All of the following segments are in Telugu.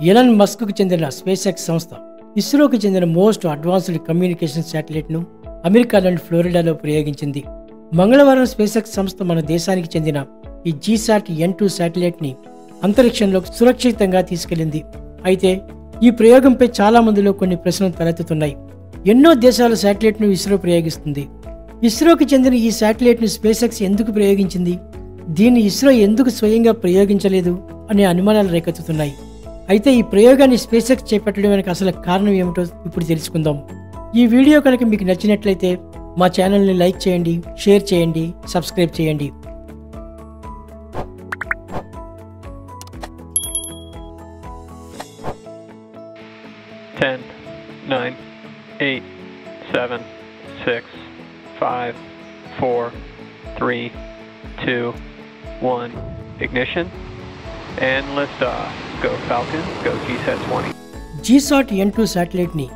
ఎలన్ మస్క్కు చెందిన స్పేస్ ఎక్స్ సంస్థ ఇస్రోకి చెందిన మోస్ట్ అడ్వాన్స్డ్ కమ్యూనికేషన్ శాటిలైట్ను అమెరికాలోని ఫ్లోరిడాలో ప్రయోగించింది. మంగళవారం స్పేస్ ఎక్స్ సంస్థ మన దేశానికి చెందిన ఈ జీసాట్ N2 శాటిలైట్ని అంతరిక్షంలోకి సురక్షితంగా తీసుకెళ్లింది. అయితే ఈ ప్రయోగంపై చాలా మందిలో కొన్ని ప్రశ్నలు తలెత్తుతున్నాయి. ఎన్నో దేశాల శాటిలైట్ను ఇస్రో ప్రయోగిస్తుంది. ఇస్రోకి చెందిన ఈ శాటిలైట్ను స్పేస్ ఎక్స్ ఎందుకు ప్రయోగించింది? దీన్ని ఇస్రో ఎందుకు స్వయంగా ప్రయోగించలేదు అనే అనుమానాలు రేకెత్తుతున్నాయి. అయితే ఈ ప్రయోగాన్ని స్పేస్ ఎక్స్ చేపట్టడం వెనక అసలు కారణం ఏమిటో ఇప్పుడు తెలుసుకుందాం. ఈ వీడియో కనుక మీకు నచ్చినట్లయితే మా ఛానల్ని లైక్ చేయండి, షేర్ చేయండి, సబ్స్క్రైబ్ చేయండి. Ten, 9, 8, 7, 6, 5, 4, 3, 2, 1. Ignition and liftoff. Go Falcon, go GSAT-20. GSAT N2 శాటిలైట్ని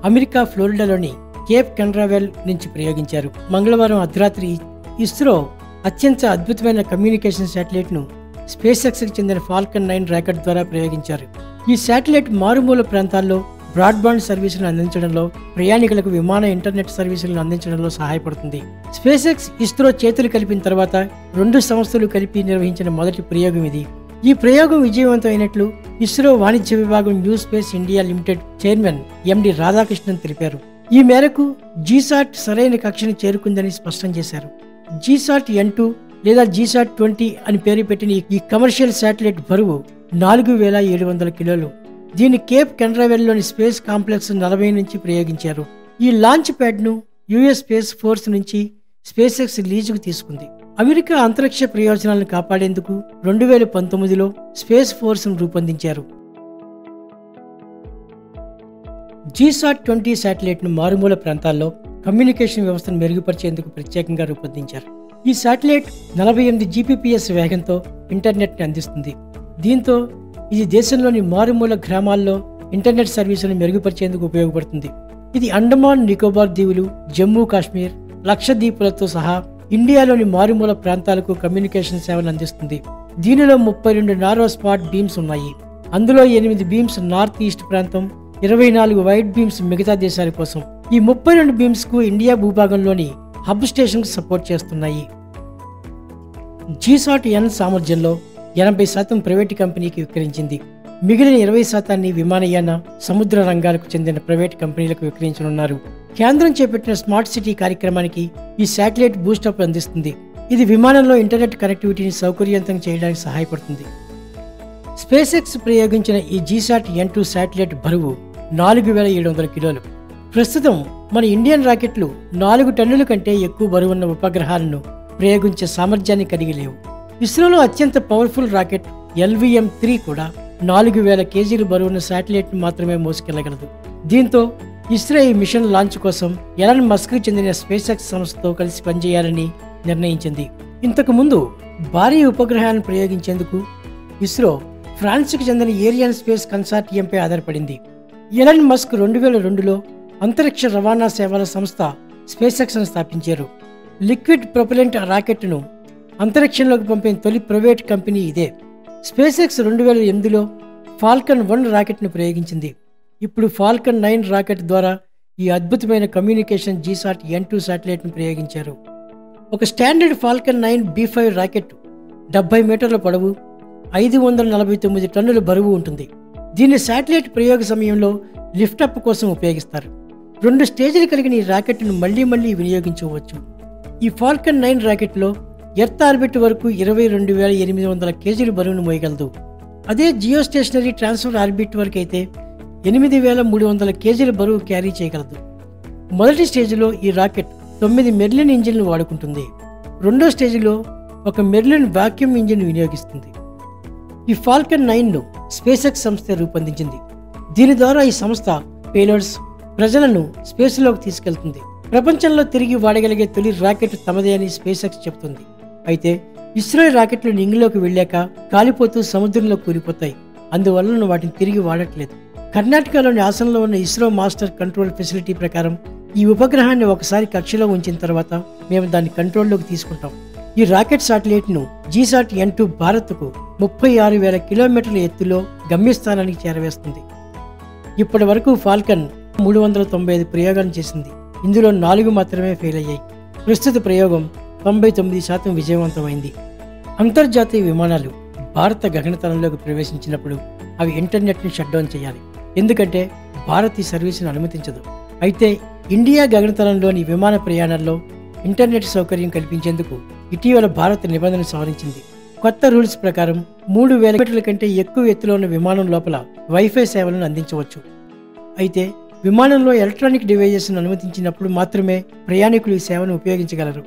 అమెరికా ఫ్లోరిడాలోని కేప్ కెన్రావెల్ నుంచి ప్రయోగించారు. మంగళవారం అర్ధరాత్రి ఇస్రో అత్యంత అద్భుతమైన కమ్యూనికేషన్ శాటిలైట్ను స్పేస్ ఎక్స్కి చెందిన ఫాల్కన్ 9 రాకెట్ ద్వారా ప్రయోగించారు. ఈ శాటిలైట్ మారుమూల ప్రాంతాల్లో బ్రాడ్బాండ్ సర్వీసులను అందించడంలో, ప్రయాణికులకు విమాన ఇంటర్నెట్ సర్వీసులను అందించడంలో సహాయపడుతుంది. స్పేస్ ఎక్స్ ఇస్రో చేతులు కలిపిన తర్వాత 2 సంస్థలు కలిపి నిర్వహించిన మొదటి ప్రయోగం ఇది. ఈ ప్రయోగం విజయవంతం అయినట్లు ఇస్రో వాణిజ్య విభాగం new space India limited chairman MD Radhakrishnan తెలిపారు. ఈ మేరకు జీసాట్ సరైన కక్షను చేరుకుందని స్పష్టం చేశారు. జీసాట్ N2 లేదా GSAT-20 అని పేరు పెట్టిన ఈ కమర్షియల్ శాటిలైట్ బరువు 4700 కిలోలు. దీన్ని కేప్ కెన్రావెల్లోని స్పేస్ కాంప్లెక్స్ 40 నుంచి ప్రయోగించారు. ఈ లాంచ్ ప్యాడ్ను US స్పేస్ ఫోర్స్ నుంచి స్పేస్ ఎక్స్ లీజుకు తీసుకుంది. అమెరికా అంతరిక్ష ప్రయోజనాలను కాపాడేందుకు 2019లో స్పేస్ ఫోర్స్ను రూపొందించారు. GSAT-20 శాటిలైట్ను మారుమూల ప్రాంతాల్లో కమ్యూనికేషన్ వ్యవస్థను మెరుగుపరిచేందుకు ప్రత్యేకంగా రూపొందించారు. ఈ శాటిలైట్ 48 Gbps వేగంతో ఇంటర్నెట్ని అందిస్తుంది. దీంతో ఇది దేశంలోని మారుమూల గ్రామాల్లో ఇంటర్నెట్ సర్వీసులను మెరుగుపరిచేందుకు ఉపయోగపడుతుంది. ఇది అండమాన్ నికోబార్ దీవులు, జమ్మూ కాశ్మీర్, లక్షద్వీపులతో సహా ఇండియాలోని మారుమూల ప్రాంతాలకు కమ్యూనికేషన్ సేవలు అందిస్తుంది. దీనిలో 32 నారో స్పాట్ బీమ్స్ ఉన్నాయి. అందులో 8 బీమ్స్ నార్త్ ఈస్ట్ ప్రాంతం, 24 వైడ్ బీమ్స్ మిగతా దేశాల కోసం. ఈ 32 బీమ్స్ కు ఇండియా భూభాగంలోని హబ్ స్టేషన్ సపోర్ట్ చేస్తున్నాయి. GSAT-N సామర్థ్యంలో 80% ప్రైవేటు కంపెనీకి విక్రయించింది. మిగిలిన 20% విమానయాన, సముద్ర రంగాలకు చెందిన ప్రైవేట్ కంపెనీలకు విక్రయించనున్నారు. కేంద్రం చేపట్టిన స్మార్ట్ సిటీ కార్యక్రమానికి ఈ శాటిలైట్ బూస్టప్ అందిస్తుంది. ఇది విమానంలో ఇంటర్నెట్ కనెక్టివిటీని సౌకర్యవంతం చేయడానికి సహాయపడుతుంది. స్పేస్ ఎక్స్ ప్రయోగించిన ఈ జీసాట్ N2 శాటిలైట్ బరువు 4700 కిలోలు. ప్రస్తుతం మన ఇండియన్ రాకెట్లు 4 టన్నుల కంటే ఎక్కువ బరువున్న ఉపగ్రహాలను ప్రయోగించే సామర్థ్యాన్ని కలిగి లేవు. ఇస్రోలో అత్యంత పవర్ఫుల్ రాకెట్ LVM-3 కూడా 4000 కేజీలు బరువున్న శాటిలైట్ను మాత్రమే మోసుకెళ్లగలదు. దీంతో ఇస్రో ఈ మిషన్ లాంచ్ కోసం ఎలన్ మస్క్కి చెందిన స్పేస్ ఎక్స్ సంస్థతో కలిసి పనిచేయాలని నిర్ణయించింది. ఇంతకు ముందు భారీ ఉపగ్రహాలను ప్రయోగించేందుకు ఇస్రో ఫ్రాన్స్కి చెందిన ఏరియన్ స్పేస్ కన్సార్టియంపై ఆధారపడింది. ఎలన్ మస్క్ 2002లో అంతరిక్ష రవాణా సేవల సంస్థ స్పేస్ ఎక్స్ను స్థాపించారు. లిక్విడ్ ప్రొపెలెంట్ రాకెట్ను అంతరిక్షంలోకి పంపిన తొలి ప్రైవేట్ కంపెనీ ఇదే. స్పేస్ ఎక్స్ 2008లో ఫాల్కన్ 1 రాకెట్ను ప్రయోగించింది. ఇప్పుడు ఫాల్కన్ 9 రాకెట్ ద్వారా ఈ అద్భుతమైన కమ్యూనికేషన్ జీసాట్ N2 శాటిలైట్ను ప్రయోగించారు. ఒక స్టాండర్డ్ ఫాల్కన్ 9 B5 రాకెట్ 70 మీటర్ల పొడవు, 549 టన్నుల బరువు ఉంటుంది. దీన్ని శాటిలైట్ ప్రయోగ సమయంలో లిఫ్టప్ కోసం ఉపయోగిస్తారు. 2 స్టేజీలు కలిగిన ఈ రాకెట్ను మళ్లీ వినియోగించవచ్చు. ఈ ఫాల్కన్ 9 రాకెట్లో ఎర్త్ ఆర్బిట్ వరకు 22,800 కేజీల బరువును మోయగలదు. అదే జియో స్టేషనరీ ట్రాన్స్ఫర్ ఆర్బిట్ వరకు అయితే 8,300 కేజీల బరువు క్యారీ చేయగలదు. మొదటి స్టేజ్లో ఈ రాకెట్ 9 మెర్లిన్ ఇంజిన్లు వాడుకుంటుంది. రెండో స్టేజ్లో ఒక మెర్లిన్ వాక్యూమ్ ఇంజిన్ వినియోగిస్తుంది. ఈ ఫాల్కన్ 9ను స్పేస్ ఎక్స్ సంస్థ రూపొందించింది. దీని ద్వారా ఈ సంస్థ పేలోడ్స్, ప్రజలను స్పేస్లోకి తీసుకెళ్తుంది. ప్రపంచంలో తిరిగి వాడగలిగే తొలి రాకెట్ తమదే అని స్పేస్ ఎక్స్ చెబుతుంది. అయితే ఇస్రో రాకెట్లు నింగిలోకి వెళ్ళాక కాలిపోతూ సముద్రంలో కూలిపోతాయి. అందువల్ల వాటిని తిరిగి వాడట్లేదు. కర్ణాటకలోని ఆసనంలో ఉన్న ఇస్రో మాస్టర్ కంట్రోల్ ఫెసిలిటీ ప్రకారం ఈ ఉపగ్రహాన్ని ఒకసారి కక్షలో ఉంచిన తర్వాత మేము దాన్ని కంట్రోల్లోకి తీసుకుంటాం. ఈ రాకెట్ శాటిలైట్ను జీసాట్ N2 భారత్కు 36,000 కిలోమీటర్ల ఎత్తులో గమ్యస్థానానికి చేరవేస్తుంది. ఇప్పటి వరకు ఫాల్కన్ 395 ప్రయోగాలు చేసింది. ఇందులో 4 మాత్రమే ఫెయిల్ అయ్యాయి. ప్రస్తుత ప్రయోగం 99% విజయవంతమైంది. అంతర్జాతీయ విమానాలు భారత గగనతలంలోకి ప్రవేశించినప్పుడు అవి ఇంటర్నెట్ని షట్డౌన్ చేయాలి. ఎందుకంటే భారత్ ఈ సర్వీసును అనుమతించదు. అయితే ఇండియా గగనతలంలోని విమాన ప్రయాణాల్లో ఇంటర్నెట్ సౌకర్యం కల్పించేందుకు ఇటీవల భారత్ నిబంధన సవరించింది. కొత్త రూల్స్ ప్రకారం 3,000 కిలోమీటర్ల కంటే ఎక్కువ ఎత్తులో ఉన్న విమానం లోపల వైఫై సేవలను అందించవచ్చు. అయితే విమానంలో ఎలక్ట్రానిక్ డివైజెస్ను అనుమతించినప్పుడు మాత్రమే ప్రయాణికులు ఈ సేవను ఉపయోగించగలరు.